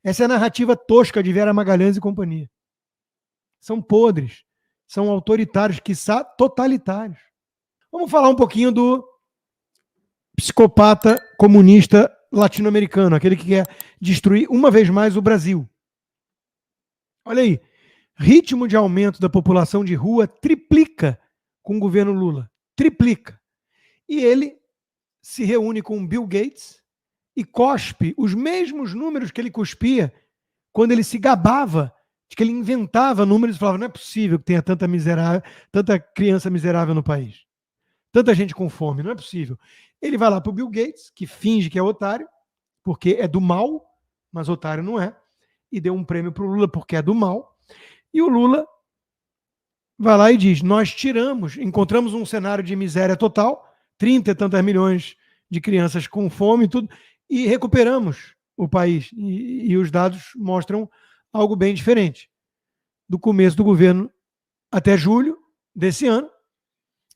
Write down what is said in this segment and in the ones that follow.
Essa é a narrativa tosca de Vera Magalhães e companhia. São podres, são autoritários, quiçá totalitários. Vamos falar um pouquinho do psicopata comunista latino-americano, aquele que quer destruir uma vez mais o Brasil. Olha aí, ritmo de aumento da população de rua triplica com o governo Lula. Triplica. E ele se reúne com Bill Gates e cospe os mesmos números que ele cuspia quando ele se gabava de que ele inventava números e falava: não é possível que tenha tanta criança miserável no país. Tanta gente com fome, não é possível. Ele vai lá para o Bill Gates, que finge que é otário, porque é do mal, mas otário não é, e deu um prêmio para o Lula porque é do mal. E o Lula vai lá e diz: nós encontramos um cenário de miséria total, 30 e tantas milhões de crianças com fome e tudo, e recuperamos o país. E os dados mostram algo bem diferente. Do começo do governo até julho desse ano,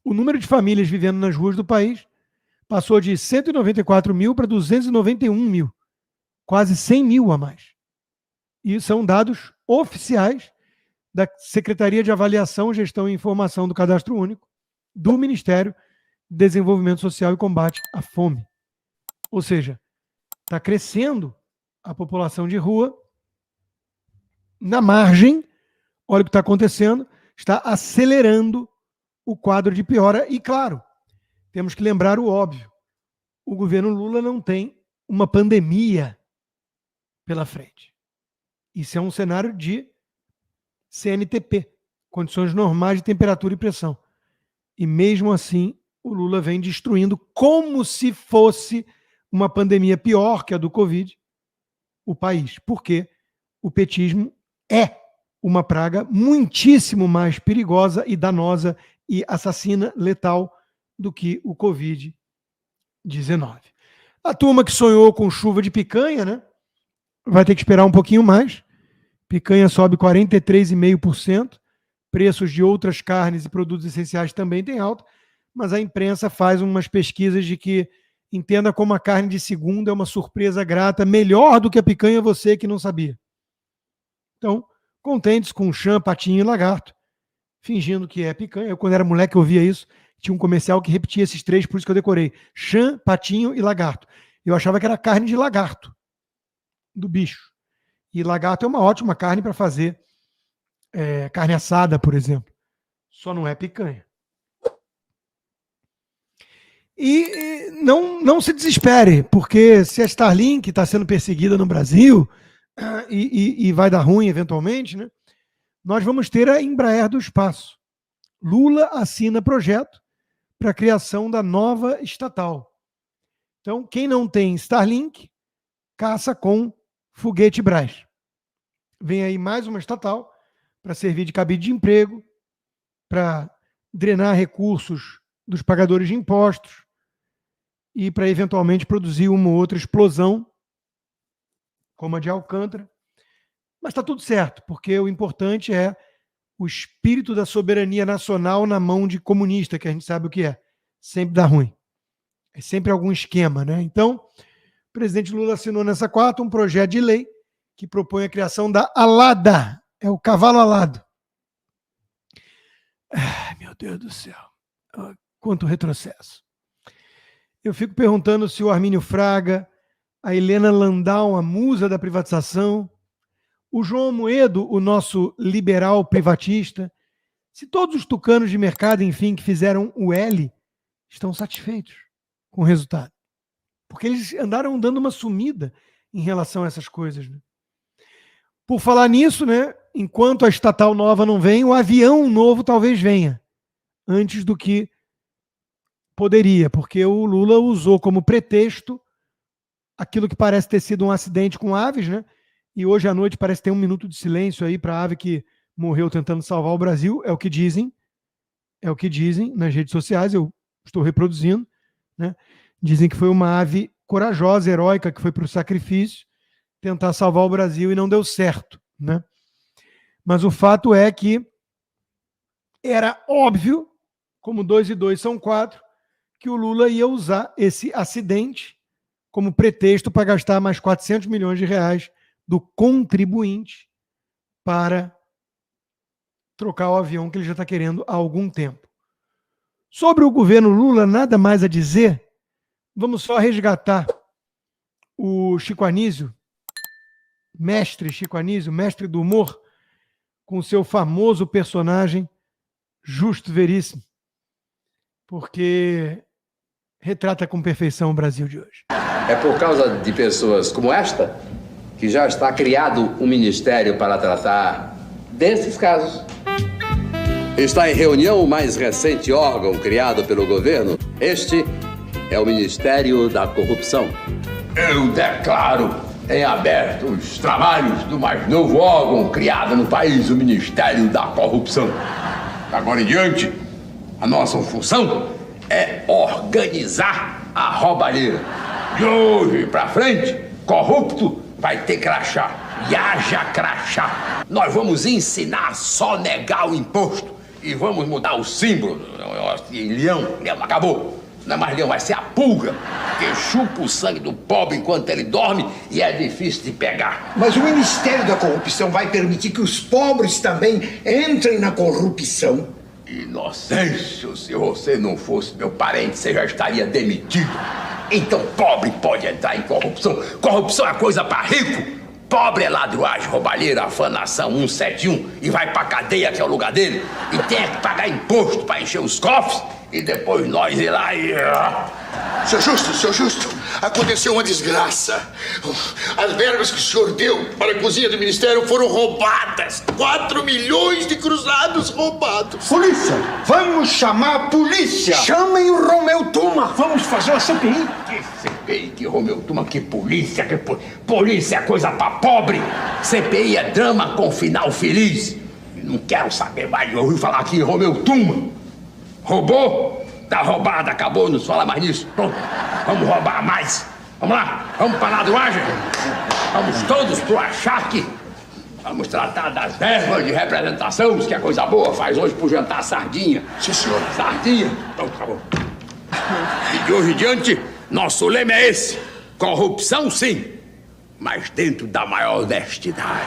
o número de famílias vivendo nas ruas do país passou de 194 mil para 291 mil. Quase 100 mil a mais. E são dados oficiais da Secretaria de Avaliação, Gestão e Informação do Cadastro Único, do Ministério de Desenvolvimento Social e Combate à Fome. Ou seja, está crescendo a população de rua. Na margem, olha o que está acontecendo, está acelerando o quadro de piora. E, claro, temos que lembrar o óbvio. O governo Lula não tem uma pandemia pela frente. Isso é um cenário de CNTP, condições normais de temperatura e pressão. E mesmo assim, o Lula vem destruindo, como se fosse uma pandemia pior que a do Covid, o país. Porque o petismo é uma praga muitíssimo mais perigosa e danosa e assassina, letal, do que o Covid-19. A turma que sonhou com chuva de picanha, né, vai ter que esperar um pouquinho mais. Picanha sobe 43,5%. Preços de outras carnes e produtos essenciais também têm alta, mas a imprensa faz umas pesquisas de que entenda como a carne de segunda é uma surpresa grata, melhor do que a picanha, você que não sabia. Então, contentes com chã, patinho e lagarto, fingindo que é picanha. Eu, quando era moleque, eu via isso. Tinha um comercial que repetia esses três, por isso que eu decorei. Chã, patinho e lagarto. Eu achava que era carne de lagarto, do bicho. E lagarto é uma ótima carne para fazer carne assada, por exemplo. Só não é picanha. E não se desespere, porque se a Starlink está sendo perseguida no Brasil e vai dar ruim eventualmente, né, nós vamos ter a Embraer do espaço. Lula assina projeto para a criação da nova estatal. Então, quem não tem Starlink, caça com foguete Brás. Vem aí mais uma estatal para servir de cabide de emprego, para drenar recursos dos pagadores de impostos e para eventualmente produzir uma ou outra explosão, como a de Alcântara. Mas está tudo certo, porque o importante é o espírito da soberania nacional na mão de comunista, que a gente sabe o que é. Sempre dá ruim. É sempre algum esquema, né? Então, o presidente Lula assinou nessa quarta um projeto de lei que propõe a criação da alada. É o cavalo alado. Ai, meu Deus do céu. Quanto retrocesso. Eu fico perguntando se o Armínio Fraga, a Helena Landau, a musa da privatização, o João Amoedo, o nosso liberal privatista, se todos os tucanos de mercado, enfim, que fizeram o L, estão satisfeitos com o resultado. Porque eles andaram dando uma sumida em relação a essas coisas. Né? Por falar nisso, né, enquanto a estatal nova não vem, o avião novo talvez venha, antes do que poderia, porque o Lula usou como pretexto aquilo que parece ter sido um acidente com aves, né? E hoje à noite parece ter um minuto de silêncio aí para a ave que morreu tentando salvar o Brasil, é o que dizem nas redes sociais, eu estou reproduzindo, né? Dizem que foi uma ave corajosa, heróica, que foi para o sacrifício tentar salvar o Brasil e não deu certo, né? Mas o fato é que era óbvio, como 2 e 2 são 4, que o Lula ia usar esse acidente como pretexto para gastar mais 400 milhões de reais do contribuinte para trocar o avião que ele já está querendo há algum tempo. Sobre o governo Lula, nada mais a dizer. Vamos só resgatar o Chico Anísio, mestre Chico Anísio, mestre do humor, com seu famoso personagem Justo Veríssimo, porque retrata com perfeição o Brasil de hoje. É por causa de pessoas como esta que já está criado um ministério para tratar desses casos. Está em reunião o mais recente órgão criado pelo governo. Este é o Ministério da Corrupção. Eu declaro em aberto os trabalhos do mais novo órgão criado no país, o Ministério da Corrupção. Agora em diante, a nossa função é organizar a roubalheira. De hoje pra frente, corrupto vai ter crachá. E haja crachá. Nós vamos ensinar a só negar o imposto. E vamos mudar o símbolo. Leão, acabou. Não é mais leão, vai ser a pulga. Que chupa o sangue do pobre enquanto ele dorme e é difícil de pegar. Mas o Ministério da Corrupção vai permitir que os pobres também entrem na corrupção? Inocêncio, se você não fosse meu parente, você já estaria demitido. Então pobre pode entrar em corrupção. Corrupção é coisa para rico. Pobre é ladruagem, roubalheira, afanação, 171 e vai pra cadeia, que é o lugar dele. E tem que pagar imposto pra encher os cofres e depois nós ir lá e... Seu Justo, aconteceu uma desgraça. As verbas que o senhor deu para a cozinha do ministério foram roubadas. 4 milhões de cruzados roubados. Polícia! Vamos chamar a polícia! Chamem o Romeu Tuma! Vamos fazer uma CPI! Que CPI, que Romeu Tuma, que polícia, polícia é coisa pra pobre. CPI é drama com final feliz. Não quero saber mais de ouvir falar aqui em Romeu Tuma. Roubou? Tá roubado, acabou, não se fala mais nisso. Pronto, vamos roubar mais. Vamos lá, vamos pra ladruagem. Vamos todos pro achaque. Vamos tratar das verbas de representação, que é coisa boa. Faz hoje pro jantar sardinha. Sim, senhor. Sardinha. Pronto, acabou. E de hoje em diante, nosso lema é esse. Corrupção, sim, mas dentro da maior honestidade.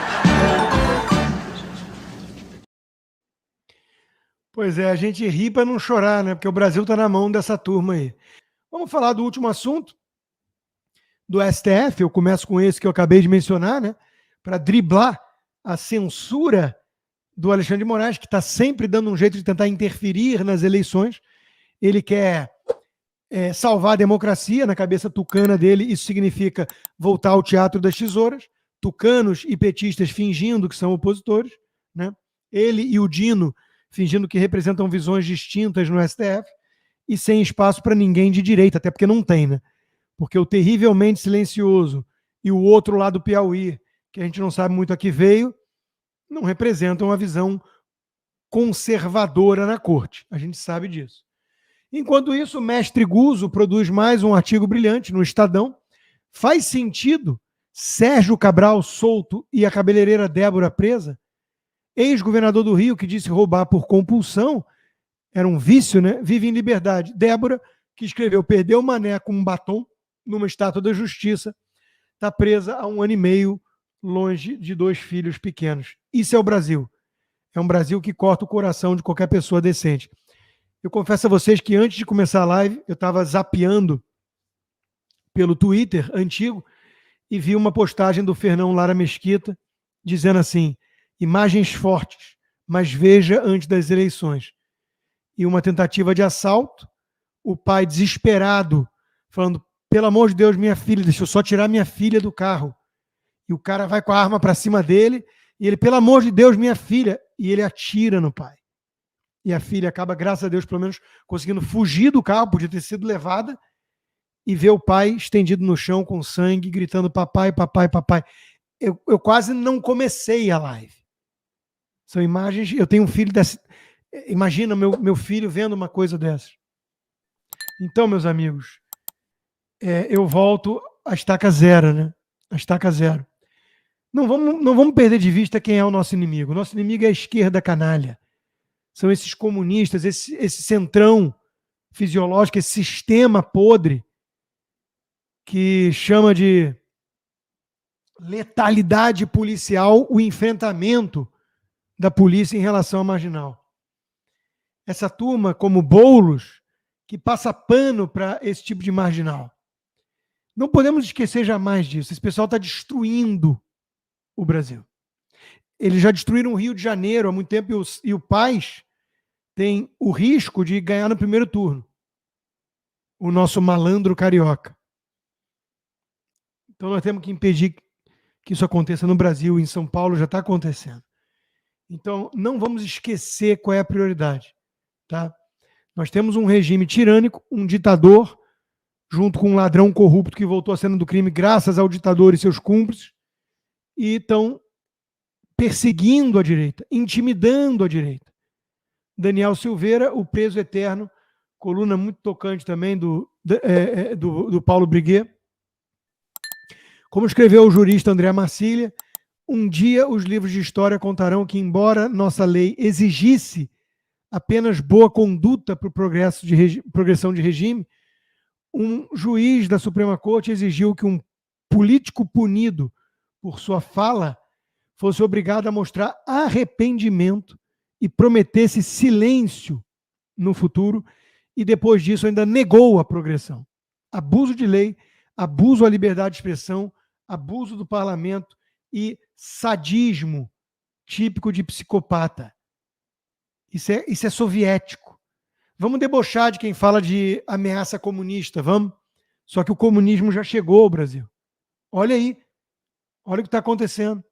Pois é, a gente ri para não chorar, né? Porque o Brasil está na mão dessa turma aí. Vamos falar do último assunto, do STF. Eu começo com esse que eu acabei de mencionar, né? Para driblar a censura do Alexandre de Moraes, que está sempre dando um jeito de tentar interferir nas eleições. Ele quer salvar a democracia. Na cabeça tucana dele, isso significa voltar ao teatro das tesouras. Tucanos e petistas fingindo que são opositores, né? Ele e o Dino fingindo que representam visões distintas no STF e sem espaço para ninguém de direita, até porque não tem, né? Porque o terrivelmente silencioso e o outro lado do Piauí, que a gente não sabe muito a que veio, não representam a visão conservadora na corte. A gente sabe disso. Enquanto isso, o mestre Guzzo produz mais um artigo brilhante no Estadão. Faz sentido Sérgio Cabral solto e a cabeleireira Débora presa? Ex-governador do Rio, que disse roubar por compulsão, era um vício, né? Vive em liberdade. Débora, que escreveu Perdeu o Mané com um batom numa estátua da Justiça, está presa há 1 ano e meio, longe de 2 filhos pequenos. Isso é o Brasil. É um Brasil que corta o coração de qualquer pessoa decente. Eu confesso a vocês que antes de começar a live, eu estava zapeando pelo Twitter antigo e vi uma postagem do Fernão Lara Mesquita dizendo assim: imagens fortes, mas veja antes das eleições. E uma tentativa de assalto, o pai desesperado, falando, pelo amor de Deus, minha filha, deixa eu só tirar minha filha do carro. E o cara vai com a arma para cima dele, e ele, pelo amor de Deus, minha filha, e ele atira no pai. E a filha acaba, graças a Deus, pelo menos conseguindo fugir do carro, podia ter sido levada, e vê o pai estendido no chão com sangue, gritando papai, papai, papai. Eu quase não comecei a live. São imagens, eu tenho um filho dessa. Imagina meu filho vendo uma coisa dessas. Então, meus amigos, eu volto à estaca zero, né? A estaca zero. Não vamos perder de vista quem é o nosso inimigo. O nosso inimigo é a esquerda canalha. São esses comunistas, esse centrão fisiológico, esse sistema podre que chama de letalidade policial, o enfrentamento da polícia em relação à marginal. Essa turma, como Boulos, que passa pano para esse tipo de marginal. Não podemos esquecer jamais disso. Esse pessoal está destruindo o Brasil. Eles já destruíram o Rio de Janeiro há muito tempo e o Paz tem o risco de ganhar no primeiro turno. O nosso malandro carioca. Então nós temos que impedir que isso aconteça no Brasil, em São Paulo já está acontecendo. Então não vamos esquecer qual é a prioridade. Tá? Nós temos um regime tirânico, um ditador, junto com um ladrão corrupto que voltou à cena do crime graças ao ditador e seus cúmplices, e estão perseguindo a direita, intimidando a direita. Daniel Silveira, o preso eterno, coluna muito tocante também do Paulo Briguet. Como escreveu o jurista André Marcília, um dia os livros de história contarão que, embora nossa lei exigisse apenas boa conduta para o progressão de regime, um juiz da Suprema Corte exigiu que um político punido por sua fala fosse obrigado a mostrar arrependimento e prometesse silêncio no futuro, e depois disso ainda negou a progressão. Abuso de lei, abuso à liberdade de expressão, abuso do parlamento e sadismo típico de psicopata. Isso é soviético. Vamos debochar de quem fala de ameaça comunista, vamos? Só que o comunismo já chegou ao Brasil. Olha aí. Olha o que está acontecendo.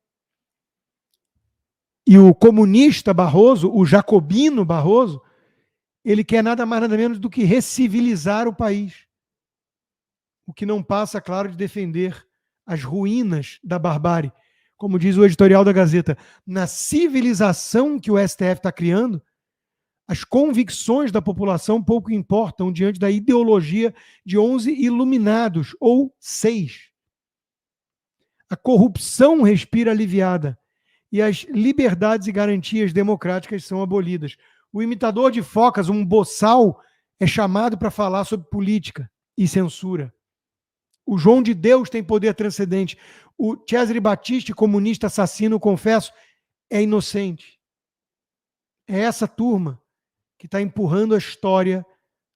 E o comunista Barroso, o jacobino Barroso, ele quer nada mais nada menos do que recivilizar o país. O que não passa, claro, de defender as ruínas da barbárie. Como diz o editorial da Gazeta, na civilização que o STF está criando, as convicções da população pouco importam diante da ideologia de 11 iluminados, ou 6. A corrupção respira aliviada e as liberdades e garantias democráticas são abolidas. O imitador de focas, um boçal, é chamado para falar sobre política e censura. O João de Deus tem poder transcendente. O Cesare Battisti, comunista assassino, confesso, é inocente. É essa turma que está empurrando a história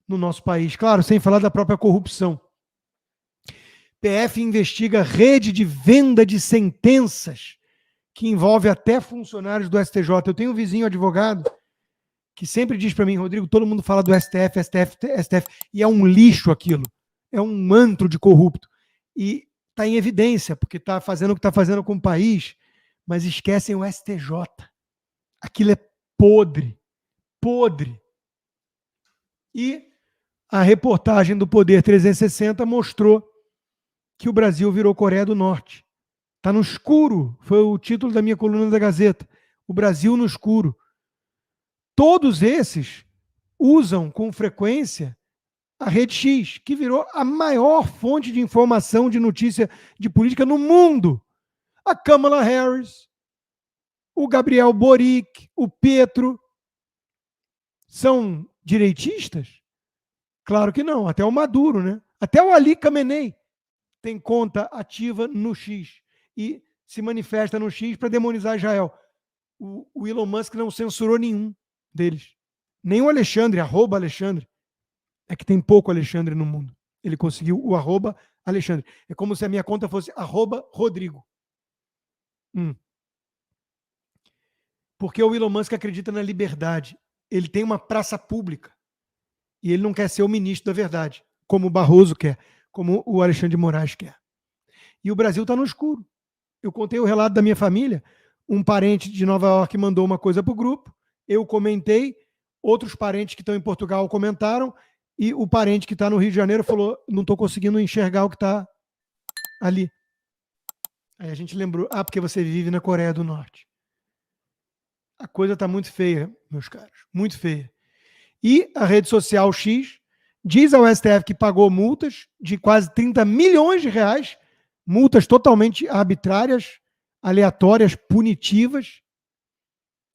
no nosso país. Claro, sem falar da própria corrupção. PF investiga rede de venda de sentenças que envolve até funcionários do STJ. Eu tenho um vizinho advogado que sempre diz para mim, Rodrigo, todo mundo fala do STF, STF, e é um lixo aquilo. É um antro de corrupto. E está em evidência, porque está fazendo o que está fazendo com o país, mas esquecem o STJ. Aquilo é podre. Podre. E a reportagem do Poder 360 mostrou que o Brasil virou Coreia do Norte. Está no escuro, foi o título da minha coluna da Gazeta. O Brasil no escuro. Todos esses usam com frequência a Rede X, que virou a maior fonte de informação, de notícia de política no mundo. A Kamala Harris, o Gabriel Boric, o Petro, são direitistas? Claro que não, até o Maduro, né? Até o Ali Khamenei tem conta ativa no X e se manifesta no X para demonizar Israel. O Elon Musk não censurou nenhum deles. Nem o Alexandre, @Alexandre. É que tem pouco Alexandre no mundo. Ele conseguiu o @Alexandre. É como se a minha conta fosse @Rodrigo. Porque o Elon Musk acredita na liberdade. Ele tem uma praça pública. E ele não quer ser o ministro da verdade, como o Barroso quer, como o Alexandre de Moraes quer. E o Brasil está no escuro. Eu contei o relato da minha família. Um parente de Nova York mandou uma coisa para o grupo, eu comentei, outros parentes que estão em Portugal comentaram, e o parente que está no Rio de Janeiro falou, não estou conseguindo enxergar o que está ali. Aí a gente lembrou, porque você vive na Coreia do Norte. A coisa está muito feia, meus caros, muito feia. E a rede social X diz ao STF que pagou multas de quase 30 milhões de reais, multas totalmente arbitrárias, aleatórias, punitivas,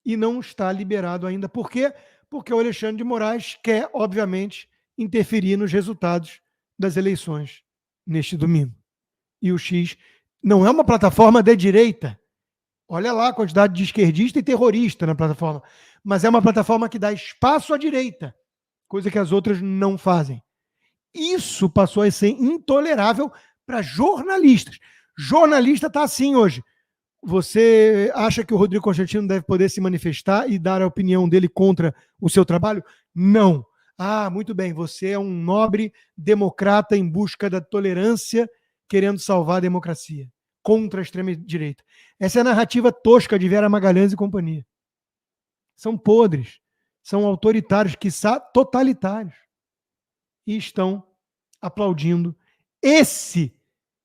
e não está liberado ainda. Por quê? Porque o Alexandre de Moraes quer, obviamente, interferir nos resultados das eleições neste domingo. E o X Não é uma plataforma de direita. Olha lá a quantidade de esquerdista e terrorista na plataforma. Mas é uma plataforma que dá espaço à direita, coisa que as outras não fazem. Isso passou a ser intolerável para jornalistas. Jornalista está assim hoje. Você acha que o Rodrigo Constantino deve poder se manifestar e dar a opinião dele contra o seu trabalho? Não. Ah, muito bem, você é um nobre democrata em busca da tolerância, querendo salvar a democracia, contra a extrema-direita. Essa é a narrativa tosca de Vera Magalhães e companhia. São podres, são autoritários, quiçá totalitários, e estão aplaudindo esse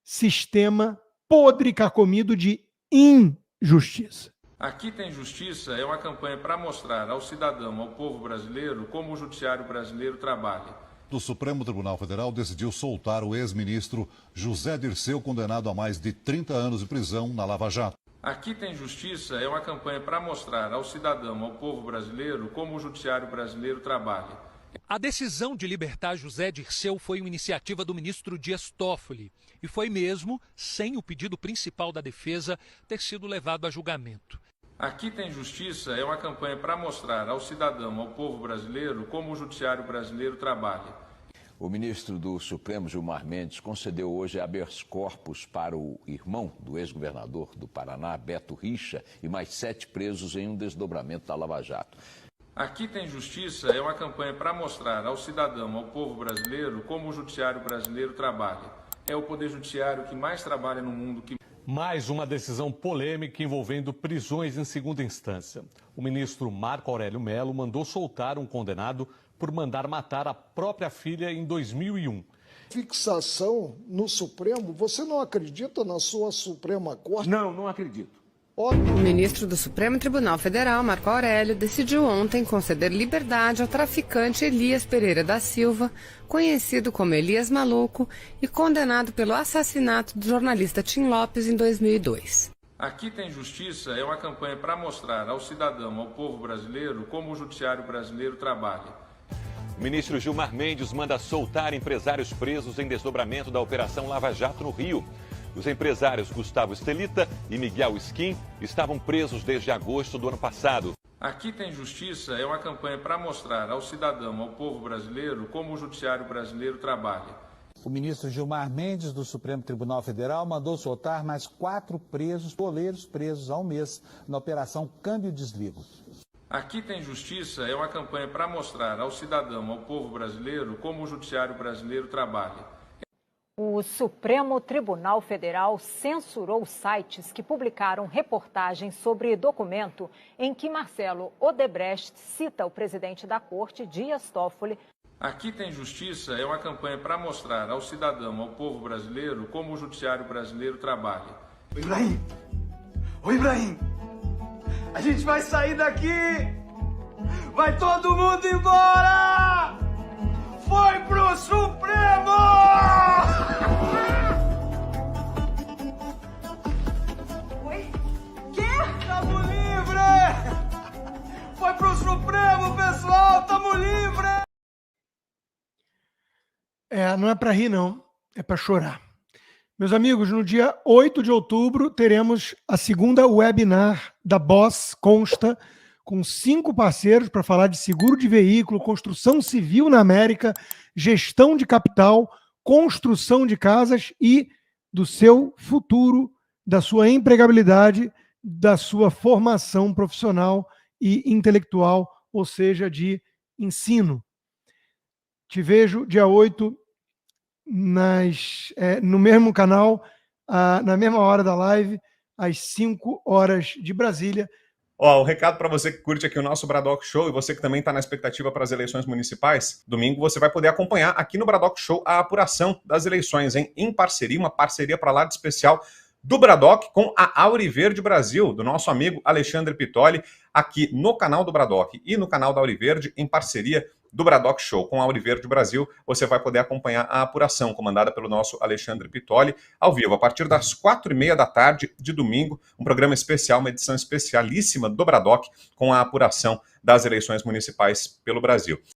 sistema podre carcomido de injustiça. Aqui tem justiça é uma campanha para mostrar ao cidadão, ao povo brasileiro, como o judiciário brasileiro trabalha. O Supremo Tribunal Federal decidiu soltar o ex-ministro José Dirceu, condenado a mais de 30 anos de prisão na Lava Jato. Aqui tem justiça é uma campanha para mostrar ao cidadão, ao povo brasileiro, como o judiciário brasileiro trabalha. A decisão de libertar José Dirceu foi uma iniciativa do ministro Dias Toffoli e foi mesmo sem o pedido principal da defesa ter sido levado a julgamento. Aqui tem justiça é uma campanha para mostrar ao cidadão, ao povo brasileiro, como o judiciário brasileiro trabalha. O ministro do Supremo, Gilmar Mendes, concedeu hoje habeas corpus para o irmão do ex-governador do Paraná, Beto Richa, e mais 7 presos em um desdobramento da Lava Jato. Aqui tem justiça é uma campanha para mostrar ao cidadão, ao povo brasileiro, como o judiciário brasileiro trabalha. É o poder judiciário que mais trabalha no mundo. Mais uma decisão polêmica envolvendo prisões em segunda instância. O ministro Marco Aurélio Mello mandou soltar um condenado por mandar matar a própria filha em 2001. Fixação no Supremo? Você não acredita na sua Suprema Corte? Não acredito. O ministro do Supremo Tribunal Federal, Marco Aurélio, decidiu ontem conceder liberdade ao traficante Elias Pereira da Silva, conhecido como Elias Maluco, e condenado pelo assassinato do jornalista Tim Lopes em 2002. Aqui tem justiça é uma campanha para mostrar ao cidadão, ao povo brasileiro, como o judiciário brasileiro trabalha. O ministro Gilmar Mendes manda soltar empresários presos em desdobramento da Operação Lava Jato no Rio. Os empresários Gustavo Estelita e Miguel Skin estavam presos desde agosto do ano passado. Aqui tem justiça é uma campanha para mostrar ao cidadão, ao povo brasileiro, como o judiciário brasileiro trabalha. O ministro Gilmar Mendes, do Supremo Tribunal Federal, mandou soltar mais 4 boleiros presos ao mês na Operação Câmbio e Desligo. Aqui tem justiça é uma campanha para mostrar ao cidadão, ao povo brasileiro, como o judiciário brasileiro trabalha. O Supremo Tribunal Federal censurou sites que publicaram reportagens sobre documento em que Marcelo Odebrecht cita o presidente da Corte, Dias Toffoli. Aqui tem justiça é uma campanha para mostrar ao cidadão, ao povo brasileiro, como o judiciário brasileiro trabalha. Ô Ibrahim, a gente vai sair daqui! Vai todo mundo embora! Foi pro Supremo! Oi? Quê? Tamo livre! Foi pro Supremo, pessoal! Tamo livre! Não é para rir, não. É para chorar. Meus amigos, no dia 8 de outubro, teremos a segunda webinar da Boss Consta, com 5 parceiros para falar de seguro de veículo, construção civil na América, gestão de capital, construção de casas e do seu futuro, da sua empregabilidade, da sua formação profissional e intelectual, ou seja, de ensino. Te vejo dia 8 no mesmo canal, na mesma hora da live, às 5 horas de Brasília. O recado para você que curte aqui o nosso Bradock Show e você que também está na expectativa para as eleições municipais, domingo você vai poder acompanhar aqui no Bradock Show a apuração das eleições, em parceria, uma parceria para lá de especial do Bradock com a Auriverde Brasil, do nosso amigo Alexandre Pitoli, aqui no canal do Bradock e no canal da Auriverde, em parceria do Bradock Show com a Auriverde Brasil. Você vai poder acompanhar a apuração comandada pelo nosso Alexandre Pitoli, ao vivo, a partir das 4h30 da tarde de domingo, um programa especial, uma edição especialíssima do Bradock com a apuração das eleições municipais pelo Brasil.